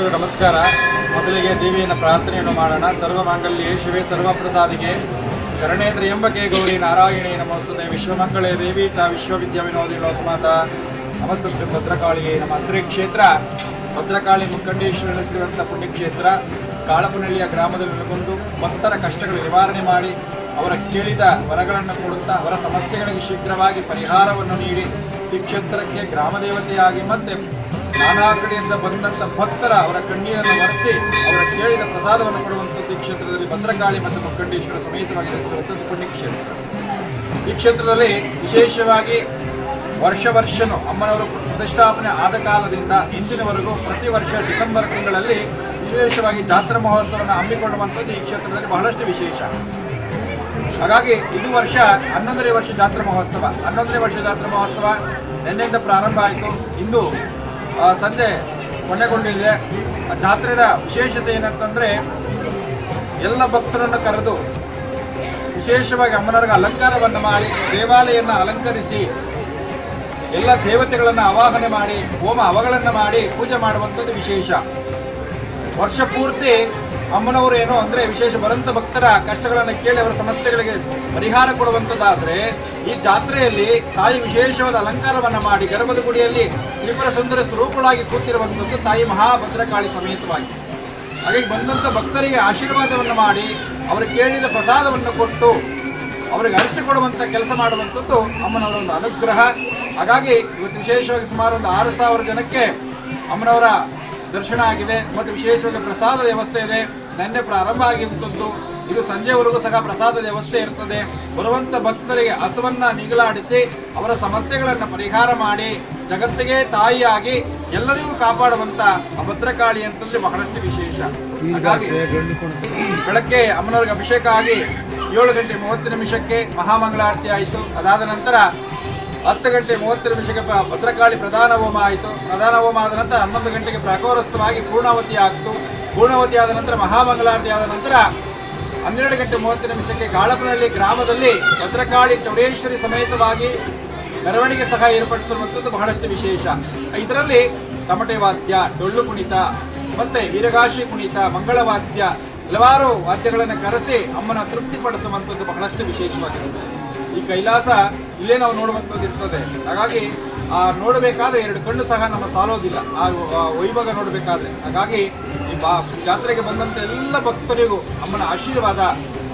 ಎಲ್ಲರಿಗೂ ನಮಸ್ಕಾರ. ಮೊದಲಿಗೆ ದೇವಿಯನ್ನು ಪ್ರಾರ್ಥನೆಯನ್ನು ಮಾಡೋಣ. ಸರ್ವಮಾಂಗಲ್ಯೇ ಶಿವೆ ಸರ್ವಪ್ರಸಾದಿಗೆ ಶರಣೇ ತ್ರ್ಯಂಬಕೆ ಗೌರಿ ನಾರಾಯಣಿ ನಮೋಸ್ತುತೆ. ವಿಶ್ವಮಂಗಳೇ ದೇವಿ ಚ ವಿಶ್ವವಿದ್ಯಾ ವಿನೋದಿ ಲೋಕಮಾತಾ ನಮಸ್ತುತೆ. ಭದ್ರಕಾಳಿಯೇ ನಮ್ಮ ಶ್ರೀ ಕ್ಷೇತ್ರ ಭದ್ರಕಾಳಿ ಮುಖಂಡೇಶ್ವರ ನೆಲೆಸಿರುವಂಥ ಪುಣ್ಯಕ್ಷೇತ್ರ ಕಾಳಪನಹಳ್ಳಿಯ ಗ್ರಾಮದಲ್ಲಿ ನೆಲೆಗೊಂಡು ಭಕ್ತರ ಕಷ್ಟಗಳು ನಿವಾರಣೆ ಮಾಡಿ ಅವರ ಕೇಳಿದ ವರಗಳನ್ನು ಕೊಡುತ್ತಾ ಅವರ ಸಮಸ್ಯೆಗಳಿಗೆ ಶೀಘ್ರವಾಗಿ ಪರಿಹಾರವನ್ನು ನೀಡಿ ಈ ಕ್ಷೇತ್ರಕ್ಕೆ ಗ್ರಾಮದೇವತೆಯಾಗಿ ಮತ್ತೆ ನಾನಾ ಕಡೆಯಿಂದ ಬಂದಂಥ ಭಕ್ತರ ಅವರ ಕಣ್ಣೀರನ್ನು ಒರೆಸಿ ಅವರ ಕೇಳಿದ ಪ್ರಸಾದವನ್ನು ಕೊಡುವಂಥದ್ದು ಈ ಕ್ಷೇತ್ರದಲ್ಲಿ ಭದ್ರಕಾಳಿ ಮತ್ತು ಮುಖಂಡೇಶ್ವರ ಸಮೇತವಾಗಿ ನೆಲೆಸಿರುವಂಥದ್ದು ಪುಣ್ಯಕ್ಷೇತ್ರ. ಈ ಕ್ಷೇತ್ರದಲ್ಲಿ ವಿಶೇಷವಾಗಿ ವರ್ಷನೂ ಅಮ್ಮನವರು ಪ್ರತಿಷ್ಠಾಪನೆ ಆದ ಕಾಲದಿಂದ ಇಂದಿನವರೆಗೂ ಪ್ರತಿ ವರ್ಷ ಡಿಸೆಂಬರ್ ತಿಂಗಳಲ್ಲಿ ವಿಶೇಷವಾಗಿ ಜಾತ್ರಾ ಮಹೋತ್ಸವವನ್ನು ಹಮ್ಮಿಕೊಳ್ಳುವಂಥದ್ದು ಈ ಕ್ಷೇತ್ರದಲ್ಲಿ ಬಹಳಷ್ಟು ವಿಶೇಷ. ಹಾಗಾಗಿ ಇದು ವರ್ಷ 11ನೇ ವರ್ಷ ಜಾತ್ರಾ ಮಹೋತ್ಸವ. 11ನೇ ವರ್ಷ ಜಾತ್ರಾ ಮಹೋತ್ಸವ ನಿನ್ನೆಯಿಂದ ಪ್ರಾರಂಭ ಆಯಿತು. ಇಂದು ಸಂಜೆ ಕೊನೆಗೊಂಡಿದೆ. ಜಾತ್ರೆಯ ವಿಶೇಷತೆ ಏನಂತಂದರೆ ಎಲ್ಲ ಭಕ್ತರನ್ನು ಕರೆದು ವಿಶೇಷವಾಗಿ ಅಮ್ಮನವರಿಗೆ ಅಲಂಕಾರವನ್ನು ಮಾಡಿ ದೇವಾಲಯವನ್ನು ಅಲಂಕರಿಸಿ ಎಲ್ಲ ದೇವತೆಗಳನ್ನು ಆವಾಹನೆ ಮಾಡಿ ಹೋಮ ಹವಗಳನ್ನು ಮಾಡಿ ಪೂಜೆ ಮಾಡುವಂಥದ್ದು ವಿಶೇಷ. ವರ್ಷ ಪೂರ್ತಿ ಅಮ್ಮನವರು ಏನು ಅಂದರೆ ವಿಶೇಷ ಬರಂತ ಭಕ್ತರ ಕಷ್ಟಗಳನ್ನು ಕೇಳಿ ಅವರ ಸಮಸ್ಯೆಗಳಿಗೆ ಪರಿಹಾರ ಕೊಡುವಂಥದ್ದಾದರೆ ಈ ಜಾತ್ರೆಯಲ್ಲಿ ತಾಯಿ ವಿಶೇಷವಾದ ಅಲಂಕಾರವನ್ನು ಮಾಡಿ ಗರ್ಭದ ಗುಡಿಯಲ್ಲಿ ತ್ರಿಪುರ ಸುಂದರ ಸ್ವರೂಪಗಳಾಗಿ ಕೂತಿರುವಂಥದ್ದು ತಾಯಿ ಮಹಾಭದ್ರಕಾಳಿ ಸಮೇತವಾಗಿ. ಹಾಗಾಗಿ ಬಂದಂಥ ಭಕ್ತರಿಗೆ ಆಶೀರ್ವಾದವನ್ನು ಮಾಡಿ ಅವರು ಕೇಳಿದ ಪ್ರಸಾದವನ್ನು ಕೊಟ್ಟು ಅವರಿಗೆ ಅರಿಸಿಕೊಡುವಂಥ ಕೆಲಸ ಮಾಡುವಂಥದ್ದು ಅಮ್ಮನವರ ಒಂದು ಅನುಗ್ರಹ. ಹಾಗಾಗಿ ಇವತ್ತು ವಿಶೇಷವಾಗಿ ಸುಮಾರು ಒಂದು 6,000 ಜನಕ್ಕೆ ಅಮ್ಮನವರ ದರ್ಶನ ಆಗಿದೆ ಮತ್ತು ವಿಶೇಷವಾಗಿ ಪ್ರಸಾದದ ವ್ಯವಸ್ಥೆ ಇದೆ. ನಿನ್ನೆ ಪ್ರಾರಂಭ ಆಗಿರುವಂಥದ್ದು ಇದು ಸಂಜೆವರೆಗೂ ಸಹ ಪ್ರಸಾದದ ವ್ಯವಸ್ಥೆ ಇರ್ತದೆ. ಬರುವಂಥ ಭಕ್ತರಿಗೆ ಹಸುವನ್ನ ನಿಗಲಾಡಿಸಿ ಅವರ ಸಮಸ್ಯೆಗಳನ್ನು ಪರಿಹಾರ ಮಾಡಿ ಜಗತ್ತಿಗೆ ತಾಯಿಯಾಗಿ ಎಲ್ಲರಿಗೂ ಕಾಪಾಡುವಂತ ಭದ್ರಕಾಳಿ ಅಂತಂದ್ರೆ ಬಹಳಷ್ಟು ವಿಶೇಷ. ಹಾಗಾಗಿ ಬೆಳಗ್ಗೆ ಅಮ್ಮನವರಿಗೆ ಅಭಿಷೇಕ ಆಗಿ 7:30 ಮಹಾಮಂಗಳಾರತಿ ಆಯಿತು. ಅದಾದ ನಂತರ 10:30 ಭದ್ರಕಾಳಿ ಪ್ರಧಾನ ಹೋಮ ಆಯಿತು. ಪ್ರಧಾನ ಹೋಮ ಆದ ನಂತರ 11 ಗಂಟೆಗೆ ಪ್ರಾಕೋರಸ್ಥವಾಗಿ ಪೂರ್ಣಾವತಿ ಆಗಿತ್ತು. ಪೂರ್ಣಾವತಿ ಆದ ನಂತರ ಮಹಾಮಂಗಳಾರತಿ ಆದ ನಂತರ 12:30 ಕಾಳಪನಹಳ್ಳಿ ಗ್ರಾಮದಲ್ಲಿ ಭದ್ರಕಾಳಿ ಚೌಡೇಶ್ವರಿ ಸಮೇತವಾಗಿ ಮೆರವಣಿಗೆ ಸಹ ಏರ್ಪಡಿಸಿರುವಂಥದ್ದು ಬಹಳಷ್ಟು ವಿಶೇಷ. ಇದರಲ್ಲಿ ತಮಟೆ ವಾದ್ಯ, ಡೊಳ್ಳು ಕುಣಿತ ಮತ್ತೆ ವೀರಗಾಶಿ ಕುಣಿತ, ಮಂಗಳವಾದ್ಯ ಹಲವಾರು ವಾದ್ಯಗಳನ್ನು ಕರೆಸಿ ಅಮ್ಮನ ತೃಪ್ತಿಪಡಿಸುವಂಥದ್ದು ಬಹಳಷ್ಟು ವಿಶೇಷವಾಗಿರುತ್ತೆ. ಈ ಕೈಲಾಸ ಇಲ್ಲೇ ನಾವು ನೋಡುವಂಥದ್ದು ಇರ್ತದೆ. ಹಾಗಾಗಿ ನೋಡಬೇಕಾದ್ರೆ 2 ಕಣ್ಣು ಸಹ ನಮ್ಮ ಸಾಲೋದಿಲ್ಲ ಆ ವೈಭವ ನೋಡಬೇಕಾದ್ರೆ. ಹಾಗಾಗಿ ಈ ಜಾತ್ರೆಗೆ ಬಂದಂಥ ಎಲ್ಲ ಭಕ್ತರಿಗೂ ಅಮ್ಮನ ಆಶೀರ್ವಾದ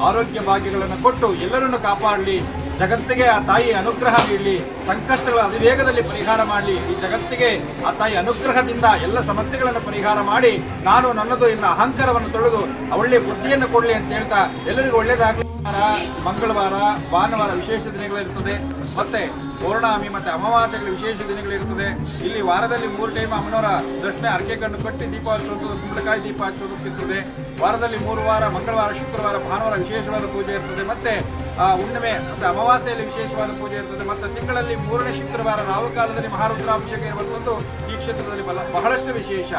ಆರೋಗ್ಯ ಭಾಗ್ಯಗಳನ್ನು ಕೊಟ್ಟು ಎಲ್ಲರನ್ನು ಕಾಪಾಡಲಿ, ಜಗತ್ತಿಗೆ ಆ ತಾಯಿ ಅನುಗ್ರಹ ನೀಡಲಿ, ಸಂಕಷ್ಟಗಳ ಅತಿವೇಗದಲ್ಲಿ ಪರಿಹಾರ ಮಾಡಲಿ. ಈ ಜಗತ್ತಿಗೆ ಆ ತಾಯಿ ಅನುಗ್ರಹದಿಂದ ಎಲ್ಲ ಸಮಸ್ಯೆಗಳನ್ನು ಪರಿಹಾರ ಮಾಡಿ ನಾನು ನನ್ನದು ಎನ್ನ ಅಹಂಕಾರವನ್ನು ತೊಳೆದು ಒಳ್ಳೆಯ ಬುದ್ಧಿಯನ್ನು ಕೊಡಲಿ ಅಂತ ಹೇಳ್ತಾ ಎಲ್ಲರಿಗೂ ಒಳ್ಳೆಯದಾಗಲಿ. ಮಂಗಳವಾರ, ಭಾನುವಾರ ವಿಶೇಷ ದಿನಗಳಿರ್ತದೆ, ಮತ್ತೆ ಪೌರ್ಣಮಿ ಮತ್ತೆ ಅಮಾವಾಸ್ಯೆಗಳ ವಿಶೇಷ ದಿನಗಳಿರ್ತದೆ. ಇಲ್ಲಿ ವಾರದಲ್ಲಿ 3 ಟೈಮ್ ಅಮ್ಮನವರ ದರ್ಶನ ಅರ್ಕೆ ಕಣ್ಣು ಕಟ್ಟಿ ದೀಪ ಹಚ್ಚೋದು, ಕುಂಬಳಕಾಯಿ ದೀಪ ಹಚ್ಚೋದಕ್ಕಿರ್ತದೆ. ವಾರದಲ್ಲಿ 3 ವಾರ ಮಂಗಳವಾರ, ಶುಕ್ರವಾರ, ಭಾನುವಾರ ವಿಶೇಷವಾದ ಪೂಜೆ ಇರ್ತದೆ. ಮತ್ತೆ ಹುಣ್ಣಿಮೆ ಮತ್ತೆ ಅಮಾವಾಸ್ಯೆಯಲ್ಲಿ ವಿಶೇಷವಾದ ಪೂಜೆ ಇರ್ತದೆ. ಮತ್ತೆ ತಿಂಗಳಲ್ಲಿ 3ನೇ ಶುಕ್ರವಾರ ರಾಹುಕಾಲದಲ್ಲಿ ಮಹಾರುದ್ರಾಭಿಷೇಕ ಇರುವಂಥದ್ದು ಈ ಕ್ಷೇತ್ರದಲ್ಲಿ ಬಹಳಷ್ಟು ವಿಶೇಷ.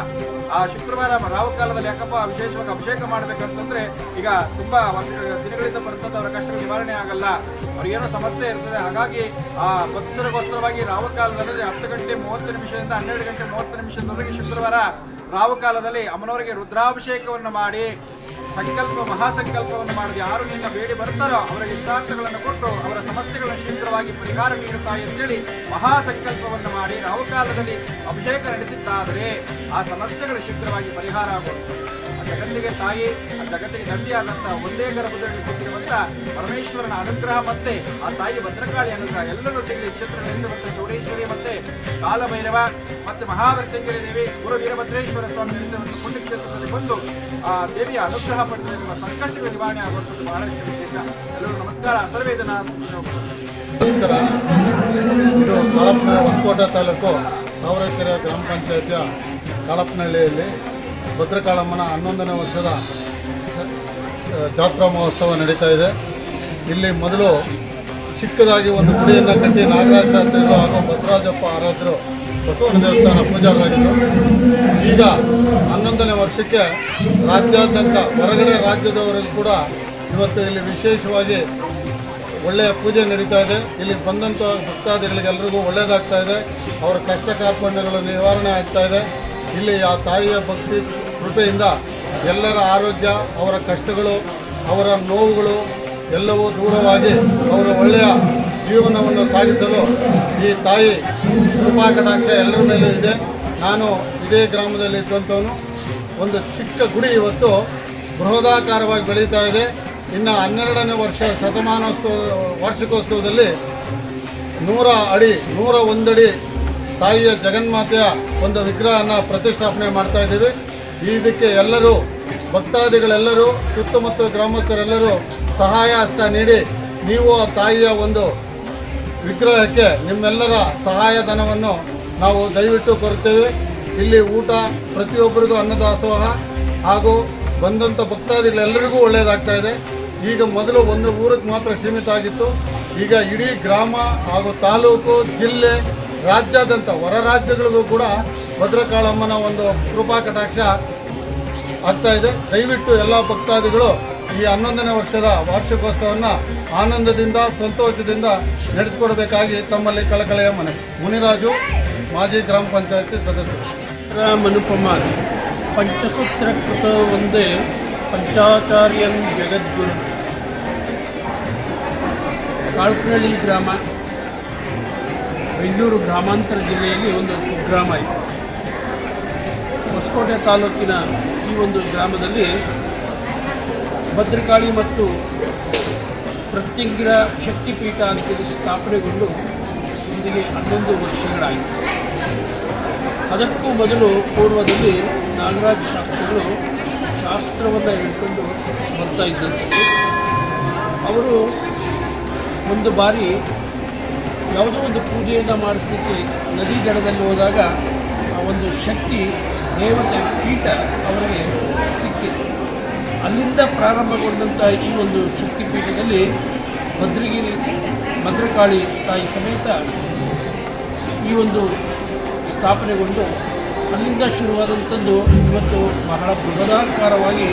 ಆ ಶುಕ್ರವಾರ ರಾಹುಕಾಲದಲ್ಲಿ ಯಾಕಪ್ಪ ವಿಶೇಷವಾಗಿ ಅಭಿಷೇಕ ಮಾಡಬೇಕಂತಂದ್ರೆ ಈಗ ತುಂಬಾ ದಿನಗಳಿಂದ ಬರ್ತದೆ, ಅವರ ಕಷ್ಟಗಳು ನಿವಾರಣೆ ಆಗಲ್ಲ, ಅವ್ರಿಗೇನೋ ಸಮಸ್ಯೆ ಇರ್ತದೆ. ಹಾಗಾಗಿ ಆ ಭಕ್ತರಿಗೋಸ್ಕರವಾಗಿ ರಾಹುಕಾಲದಲ್ಲಿ 10:30 12:30 ಶುಕ್ರವಾರ ರಾಹುಕಾಲದಲ್ಲಿ ಅಮ್ಮನವರಿಗೆ ರುದ್ರಾಭಿಷೇಕವನ್ನು ಮಾಡಿ ಮಹಾಸಂಕಲ್ಪವನ್ನು ಮಾಡಿದೆ. ಯಾರು ನಿನ್ನ ಬೇಡಿ ಬರ್ತಾರೋ ಅವರಿಗೆ ಇಷ್ಟಾರ್ಥಗಳನ್ನು ಕೊಟ್ಟು ಅವರ ಸಮಸ್ಯೆಗಳನ್ನು ಶೀಘ್ರವಾಗಿ ಪರಿಹಾರ ನೀಡುತ್ತಾ ಅಂತೇಳಿ ಮಹಾಸಂಕಲ್ಪವನ್ನು ಮಾಡಿ ರಾಹುಕಾಲದಲ್ಲಿ ಅಭಿಷೇಕ ನಡೆಸಿದ್ದಾದರೆ ಆ ಸಮಸ್ಯೆಗಳು ಶೀಘ್ರವಾಗಿ ಪರಿಹಾರ ಆಗುವುದು. ಆ ಜಗತ್ತಿಗೆ ತಾಯಿ, ಆ ಜಗತ್ತಿಗೆ ತಂದೆಯಾದಂತಹ ಒಂದೇ ಗರ್ಭದಲ್ಲಿ ಕೂತಿರುವಂತ ಪರಮೇಶ್ವರನ ಅನುಗ್ರಹ ಮತ್ತೆ ಆ ತಾಯಿ ಭದ್ರಕಾಳಿ ಅನುಗ್ರಹ ಎಲ್ಲರೂ ಸಿಗಲಿ. ಕ್ಷೇತ್ರಗಳಿಂದ ಮತ್ತು ಚೌಡೇಶ್ವರಿ ಮತ್ತೆ ಕಾಲಭೈರವ ಮತ್ತೆ ಮಹಾವೃತ್ತಂಗಿರಿ ದೇವಿ, ಗುರು ವೀರಭದ್ರೇಶ್ವರ ಸ್ವಾಮಿ ನೆಲೆಸಿರುವಂತಹ ಪುಣ್ಯಕ್ಷೇತ್ರದಲ್ಲಿ ಬಂದು ಆ ದೇವಿಯ ಅನುಗ್ರಹ ಪಡೆದ ನಿಮ್ಮ ಸಂಕಷ್ಟಗಳ ನಿವಾರಣೆ ಆಗುವಂಥದ್ದು ಬಹಳಷ್ಟು ವಿಶೇಷ. ಎಲ್ಲರೂ ನಮಸ್ಕಾರ. ಸರ್ವೇದನ ನಮಸ್ಕಾರ. ಇದು ಕಾಳಪ್ಪನಹಳ್ಳಿ ಹೊಸಕೋಟೆ ತಾಲೂಕು ತಾವರೆಕೆರೆ ಗ್ರಾಮ ಪಂಚಾಯತಿಯ ಕಾಳಪ್ಪನಹಳ್ಳಿಯಲ್ಲಿ ಭದ್ರಕಾಳಮ್ಮನ 11ನೇ ವರ್ಷದ ಜಾತ್ರಾ ಮಹೋತ್ಸವ ನಡೀತಾ ಇದೆ. ಇಲ್ಲಿ ಮೊದಲು ಚಿಕ್ಕದಾಗಿ ಒಂದು ಗುಡಿಯನ್ನು ಕಟ್ಟಿ ನಾಗರಾಜ ಶಾಸ್ತ್ರಿಗಳು ಹಾಗೂ ಬಸವರಾಜಪ್ಪ ಆರಾಧ್ಯರು ಬಸವನ ದೇವಸ್ಥಾನ ಪೂಜಾರಿಯಾಗಿದ್ದರು. ಈಗ 11ನೇ ವರ್ಷಕ್ಕೆ ರಾಜ್ಯಾದ್ಯಂತ ಹೊರಗಡೆ ರಾಜ್ಯದವರಿಗೂ ಕೂಡ ಇವತ್ತು ಇಲ್ಲಿ ವಿಶೇಷವಾಗಿ ಒಳ್ಳೆಯ ಪೂಜೆ ನಡೀತಾ ಇದೆ. ಇಲ್ಲಿ ಬಂದಂಥ ಭಕ್ತಾದಿಗಳಿಗೆಲ್ಲರಿಗೂ ಒಳ್ಳೆಯದಾಗ್ತಾ ಇದೆ. ಅವರ ಕಷ್ಟ ಕಾರ್ಪಣ್ಯಗಳು ನಿವಾರಣೆ ಆಗ್ತಾ ಇದೆ. ಇಲ್ಲಿ ಆ ತಾಯಿಯ ಭಕ್ತಿ ಕೃಪೆಯಿಂದ ಎಲ್ಲರ ಆರೋಗ್ಯ, ಅವರ ಕಷ್ಟಗಳು, ಅವರ ನೋವುಗಳು ಎಲ್ಲವೂ ದೂರವಾಗಿ ಅವರು ಒಳ್ಳೆಯ ಜೀವನವನ್ನು ಸಾಗಿಸಲು ಈ ತಾಯಿ ಕೃಪಾ ಕಟಾಕ್ಷ ಎಲ್ಲರ ಮೇಲೂ ಇದೆ. ನಾನು ಇದೇ ಗ್ರಾಮದಲ್ಲಿ ಇದ್ದಂಥವನು. ಒಂದು ಚಿಕ್ಕ ಗುಡಿ ಇವತ್ತು ಬೃಹದಾಕಾರವಾಗಿ ಬೆಳೀತಾ ಇದೆ. ಇನ್ನು 12ನೇ ವಾರ್ಷಿಕೋತ್ಸವದಲ್ಲಿ 101 ಅಡಿ ತಾಯಿಯ ಜಗನ್ಮಾತೆಯ ಒಂದು ವಿಗ್ರಹನ ಪ್ರತಿಷ್ಠಾಪನೆ ಮಾಡ್ತಾ ಇದ್ದೀವಿ. ಇದಕ್ಕೆ ಎಲ್ಲರೂ ಭಕ್ತಾದಿಗಳೆಲ್ಲರೂ, ಸುತ್ತಮುತ್ತ ಗ್ರಾಮಸ್ಥರೆಲ್ಲರೂ ಸಹಾಯ ಹಸ್ತ ನೀಡಿ ನೀವು ಆ ತಾಯಿಯ ಒಂದು ವಿಗ್ರಹಕ್ಕೆ ನಿಮ್ಮೆಲ್ಲರ ಸಹಾಯಧನವನ್ನು ನಾವು ದಯವಿಟ್ಟು ಕೋರುತ್ತೇವೆ. ಇಲ್ಲಿ ಊಟ ಪ್ರತಿಯೊಬ್ಬರಿಗೂ ಅನ್ನದಾಸೋಹ ಹಾಗೂ ಬಂದಂಥ ಭಕ್ತಾದಿಗಳೆಲ್ಲರಿಗೂ ಒಳ್ಳೆಯದಾಗ್ತಾ ಇದೆ. ಈಗ ಮೊದಲು ಒಂದು ಊರಿಗೆ ಮಾತ್ರ ಸೀಮಿತ ಆಗಿತ್ತು. ಈಗ ಇಡೀ ಗ್ರಾಮ ಹಾಗೂ ತಾಲೂಕು, ಜಿಲ್ಲೆ, ರಾಜ್ಯಾದ್ಯಂತ ಹೊರ ರಾಜ್ಯಗಳಿಗೂ ಕೂಡ ಭದ್ರಕಾಳಮ್ಮನ ಒಂದು ಕೃಪಾ ಕಟಾಕ್ಷ ಆಗ್ತಾ ಇದೆ. ದಯವಿಟ್ಟು ಎಲ್ಲ ಭಕ್ತಾದಿಗಳು ಈ 11ನೇ ವರ್ಷದ ವಾರ್ಷಿಕೋತ್ಸವವನ್ನು ಆನಂದದಿಂದ, ಸಂತೋಷದಿಂದ ನಡೆಸಿಕೊಡಬೇಕಾಗಿ ತಮ್ಮಲ್ಲಿ ಕಳಕಳೆಯ ಮನವಿ. ಮುನಿರಾಜು, ಮಾಜಿ ಗ್ರಾಮ ಪಂಚಾಯತಿ ಸದಸ್ಯರು. ಮನುಪಮಾನ್ ಪಂಚಸೂತ್ರ ಕೃತ ಒಂದೇ ಪಂಚಾಚಾರ್ಯನ್ ಜಗದ್ಗುರು. ಕಾಳ್ಕನಹಳ್ಳಿ ಗ್ರಾಮ ಬೆಂಗಳೂರು ಗ್ರಾಮಾಂತರ ಜಿಲ್ಲೆಯಲ್ಲಿ ಒಂದು ಕುಗ್ರಾಮ ಇದೆ. ಹೊಸಕೋಟೆ ತಾಲೂಕಿನ ಈ ಒಂದು ಗ್ರಾಮದಲ್ಲಿ ಭದ್ರಕಾಳಿ ಮತ್ತು ಪ್ರತ್ಯಂಗಿರ ಶಕ್ತಿಪೀಠ ಅಂತೇಳಿ ಸ್ಥಾಪನೆಗೊಂಡು ಇಂದಿಗೆ 11 ವರ್ಷಗಳಾಯಿತು. ಅದಕ್ಕೂ ಮೊದಲು ಪೂರ್ವದಲ್ಲಿ ನಾಗರಾಜ ಶಾಸ್ತ್ರಿಗಳು ಶಾಸ್ತ್ರವನ್ನು ಹೇಳ್ಕೊಂಡು ಬರ್ತಾ ಇದ್ದಂಥದ್ದು. ಅವರು ಒಂದು ಬಾರಿ ಯಾವುದೋ ಒಂದು ಪೂಜೆಯನ್ನು ಮಾಡಿಸಲಿಕ್ಕೆ ನದಿ ದಡದಲ್ಲಿ ಹೋದಾಗ ಆ ಒಂದು ಶಕ್ತಿ ದೇವತೆ ಪೀಠ ಅವರಿಗೆ ಸಿಕ್ಕಿತು. ಅಲ್ಲಿಂದ ಪ್ರಾರಂಭಗೊಂಡಂಥ ಈ ಒಂದು ಶಕ್ತಿಪೀಠದಲ್ಲಿ ಭದ್ರಕಾಳಿ ತಾಯಿ ಸಮೇತ ಈ ಒಂದು ಸ್ಥಾಪನೆಗೊಂಡು ಅಲ್ಲಿಂದ ಶುರುವಾದಂಥದ್ದು ಇವತ್ತು ಬಹಳ ಬೃಹದಾಕಾರವಾಗಿ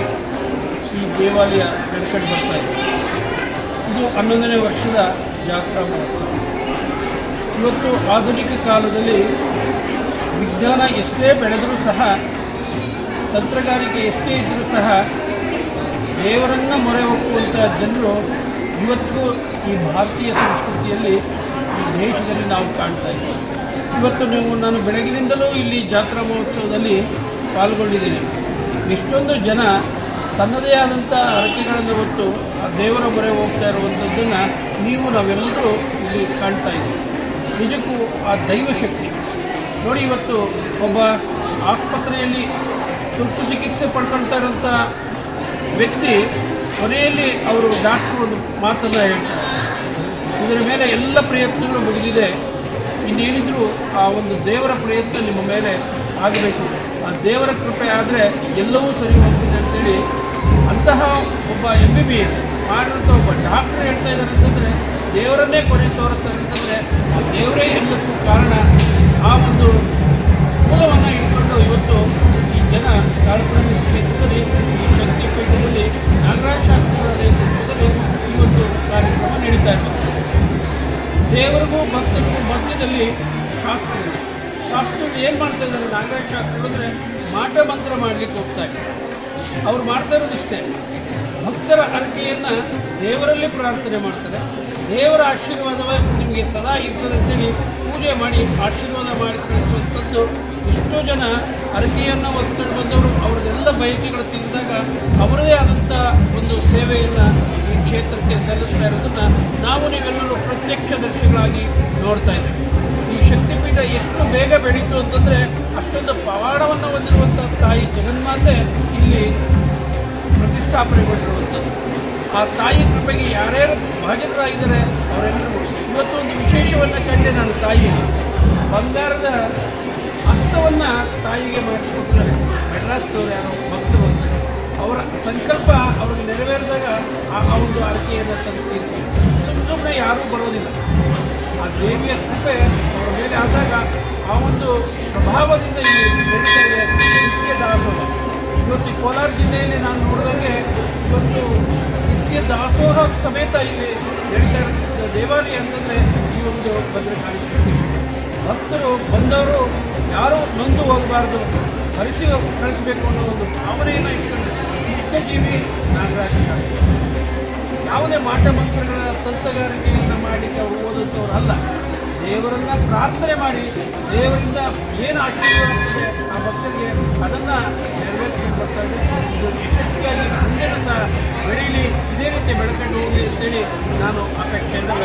ಈ ದೇವಾಲಯ ನಡ್ಕೊಂಡು ಬರ್ತಾ ಇದೆ. ಇದು 11ನೇ ವರ್ಷದ ಜಾತ್ರಾ ಮಹೋತ್ಸವ. ಇವತ್ತು ಆಧುನಿಕ ಕಾಲದಲ್ಲಿ ವಿಜ್ಞಾನ ಎಷ್ಟೇ ಬೆಳೆದರೂ ಸಹ, ತಂತ್ರಗಾರಿಕೆ ಎಷ್ಟೇ ಇದ್ದರೂ ಸಹ ದೇವರನ್ನು ಮೊರೆ ಹೋಗುವಂಥ ಜನರು ಇವತ್ತು ಈ ಭಾರತೀಯ ಸಂಸ್ಕೃತಿಯಲ್ಲಿ, ಈ ದೇಶದಲ್ಲಿ ನಾವು ಕಾಣ್ತಾ ಇದ್ದೀವಿ. ಇವತ್ತು ನಾನು ಬೆಳಗಿನಿಂದಲೂ ಇಲ್ಲಿ ಜಾತ್ರಾ ಮಹೋತ್ಸವದಲ್ಲಿ ಪಾಲ್ಗೊಂಡಿದ್ದೀನಿ. ಎಷ್ಟೊಂದು ಜನ ತನ್ನದೇ ಆದಂಥ ಹರಕೆಗಳನ್ನು ಹೊತ್ತು ಆ ದೇವರ ಮೊರೆ ಹೋಗ್ತಾ ಇರುವಂಥದ್ದನ್ನು ನಾವೆಲ್ಲರೂ ಇಲ್ಲಿ ಕಾಣ್ತಾ ಇದ್ದೀವಿ. ನಿಜಕ್ಕೂ ಆ ದೈವಶಕ್ತಿ ನೋಡಿ. ಇವತ್ತು ಒಬ್ಬ ಆಸ್ಪತ್ರೆಯಲ್ಲಿ ತುರ್ತು ಚಿಕಿತ್ಸೆ ಪಡ್ಕೊಳ್ತಾ ಇರೋಂಥ ವ್ಯಕ್ತಿ ಕೊನೆಯಲ್ಲಿ ಅವರು ಡಾಕ್ಟ್ರು ಒಂದು ಮಾತನ್ನು ಹೇಳ್ತಾರೆ, ಇದರ ಮೇಲೆ ಎಲ್ಲ ಪ್ರಯತ್ನಗಳು ಮುಗಿದಿದೆ, ಇನ್ನೇನಿದ್ರು ಆ ಒಂದು ದೇವರ ಪ್ರಯತ್ನ ನಿಮ್ಮ ಮೇಲೆ ಆಗಬೇಕು, ಆ ದೇವರ ಕೃಪೆ ಆದರೆ ಎಲ್ಲವೂ ಸರಿ ಹೋಗ್ತಿದೆ ಅಂತೇಳಿ ಅಂತಹ ಒಬ್ಬ MBBS ಮಾಡಿರೋಂಥ ಒಬ್ಬ ಡಾಕ್ಟ್ರು ಹೇಳ್ತಾ ಇದ್ದಾರೆ ಅಂತಂದರೆ, ದೇವರನ್ನೇ ಕೊನೆ ತೋರಿಸ್ತಾರೆ ಅಂತಂದರೆ ಆ ದೇವರೇ ಎಲ್ಲಕ್ಕೂ ಕಾರಣ. ಆ ಒಂದು ಮೂಲವನ್ನು ಇಟ್ಕೊಂಡು ಇವತ್ತು ಈ ಜನ ಕಾಳ್ಕನಹಳ್ಳಿ ಕ್ಷೇತ್ರದಲ್ಲಿ ಈ ಶಕ್ತಿಪೀಠದಲ್ಲಿ ನಾಗರಾಜ ಶಾಸ್ತ್ರಿಗಳ ನೇತೃತ್ವದಲ್ಲಿ ಈ ಒಂದು ಕಾರ್ಯಕ್ರಮ ನಡೀತಾ ಇದೆ. ದೇವರಿಗೂ ಭಕ್ತರಿಗೂ ಮಧ್ಯದಲ್ಲಿ ಶಾಸ್ತ್ರಿಗಳು ಏನು ಮಾಡ್ತಾ ಇದ್ದಾರೆ, ನಾಗರಾಜ ಶಾಸ್ತ್ರಿಗಳು ಅಂದರೆ ಮಾಟ ಮಂತ್ರ ಮಾಡಲಿಕ್ಕೆ ಹೋಗ್ತಾ ಇದ್ದಾರೆ. ಅವ್ರು ಮಾಡ್ತಾ ಇರೋದಿಷ್ಟೇ, ಭಕ್ತರ ಹರಕೆಯನ್ನು ದೇವರಲ್ಲಿ ಪ್ರಾರ್ಥನೆ ಮಾಡ್ತಾರೆ. ದೇವರ ಆಶೀರ್ವಾದವೇ ನಿಮಗೆ ಸದಾ ಇರ್ತದೆ ಅಂತೇಳಿ ಪೂಜೆ ಮಾಡಿ ಆಶೀರ್ವಾದ ಮಾಡಿ ಕಳಿಸುವಂಥದ್ದು. ಎಷ್ಟೋ ಜನ ಹರಕೆಯನ್ನು ಹೊತ್ಕೊಂಡು ಬಂದವರು ಅವ್ರದ್ದೆಲ್ಲ ಬಯಕೆಗಳು ತಿಂದಾಗ ಅವರದೇ ಆದಂಥ ಒಂದು ಸೇವೆಯನ್ನು ಈ ಕ್ಷೇತ್ರಕ್ಕೆ ಸಲ್ಲಿಸ್ತಾ ಇರೋದನ್ನು ನೀವೆಲ್ಲರೂ ಪ್ರತ್ಯಕ್ಷದರ್ಶಿಗಳಾಗಿ ನೋಡ್ತಾ ಇದ್ದೇವೆ. ಈ ಶಕ್ತಿಪೀಠ ಎಷ್ಟು ಬೇಗ ಬೆಳೀತು ಅಂತಂದರೆ ಅಷ್ಟೊಂದು ಪವಾಡವನ್ನು ಹೊಂದಿರುವಂಥ ತಾಯಿ ಜಗನ್ಮಾತೆ ಇಲ್ಲಿ ಪ್ರತಿಷ್ಠಾಪನೆಗೊಂಡಿರುವಂಥದ್ದು. ಆ ತಾಯಿ ಕೃಪೆಗೆ ಯಾರ್ಯಾರು ಭಾಜನರಾಗಿದ್ದಾರೆ ಅವರೆಲ್ಲರೂ ಇವತ್ತು ಒಂದು ವಿಶೇಷವನ್ನು ಕಂಡೆ. ನಾನು ತಾಯಿ ಬಂಗಾರದ ಹಸ್ತವನ್ನು ತಾಯಿಗೆ ಮಾಡಿಸ್ಕೊಟ್ಟಿದ್ದಾರೆ. ಮೆಡ್ರಾಸ್ನವರು ಯಾರೋ ಭಕ್ತರು ಅಂತ ಅವರ ಸಂಕಲ್ಪ ಅವ್ರಿಗೆ ನೆರವೇರಿದಾಗ ಆ ಒಂದು ಅರ್ಕೆಯನ್ನು ತಂದು ಸುಮ್ಮನೆ ಯಾರೂ ಬರೋದಿಲ್ಲ. ಆ ದೇವಿಯ ಕೃಪೆ ಅವರ ಮೇಲೆ ಆದಾಗ ಆ ಒಂದು ಪ್ರಭಾವದಿಂದ ಇಲ್ಲಿ ನಡೀತಾ ಇದೆ ನಿತ್ಯ ದಾಸೋಹ. ಇವತ್ತು ಕೋಲಾರ ಜಿಲ್ಲೆಯಲ್ಲಿ ನಾನು ನೋಡಿದಂಗೆ ಇವತ್ತು ನಿತ್ಯ ದಾಸೋಹ ಸಮೇತ ಇಲ್ಲಿ ನಡೀತಾ ಇರೋ ದೇವಾಲಯ ಅಂತಂದರೆ ಈ ಒಂದು ಭದ್ರಕಾಳಿ ಶಕ್ತಿ. ಭಕ್ತರು ಬಂದವರು ಯಾರೂ ನೊಂದು ಹೋಗಬಾರ್ದು, ಕಳಿಸಬೇಕು ಅನ್ನೋ ಒಂದು ಭಾವನೆಯನ್ನು ಇಟ್ಕೊಂಡು ಯುದ್ಧಜೀವಿ ನಾಗರಾಜ ಶಾಸ್ತ್ರಿ ಯಾವುದೇ ಮಾಟ ಮಂತ್ರಗಳ ತಂತ್ರಗಾರಿಕೆಯನ್ನು ಮಾಡಲಿಕ್ಕೆ ಅವರು ಓದಂಥವ್ರು ಅಲ್ಲ. ದೇವರನ್ನ ಪ್ರಾರ್ಥನೆ ಮಾಡಿ ದೇವರಿಂದ ಏನು ಆಶೀರ್ವಾದ ಆಗ್ತದೆ ಆ ಭಕ್ತರಿಗೆ ಅದನ್ನು ನೆರವೇರಿಸ್ಕೊಂಡು ಬರ್ತಾ ಇದೆ. ಇದು ಯಶಸ್ವಿಯಾಗಿ ಮುಂದೆ ಸಹ ಬೆಳೀಲಿ, ಇದೇ ರೀತಿ ಬೆಳ್ಕೊಂಡು ಹೋಗಲಿ ಅಂತೇಳಿ ನಾನು ಅಪೇಕ್ಷೆಯನ್ನು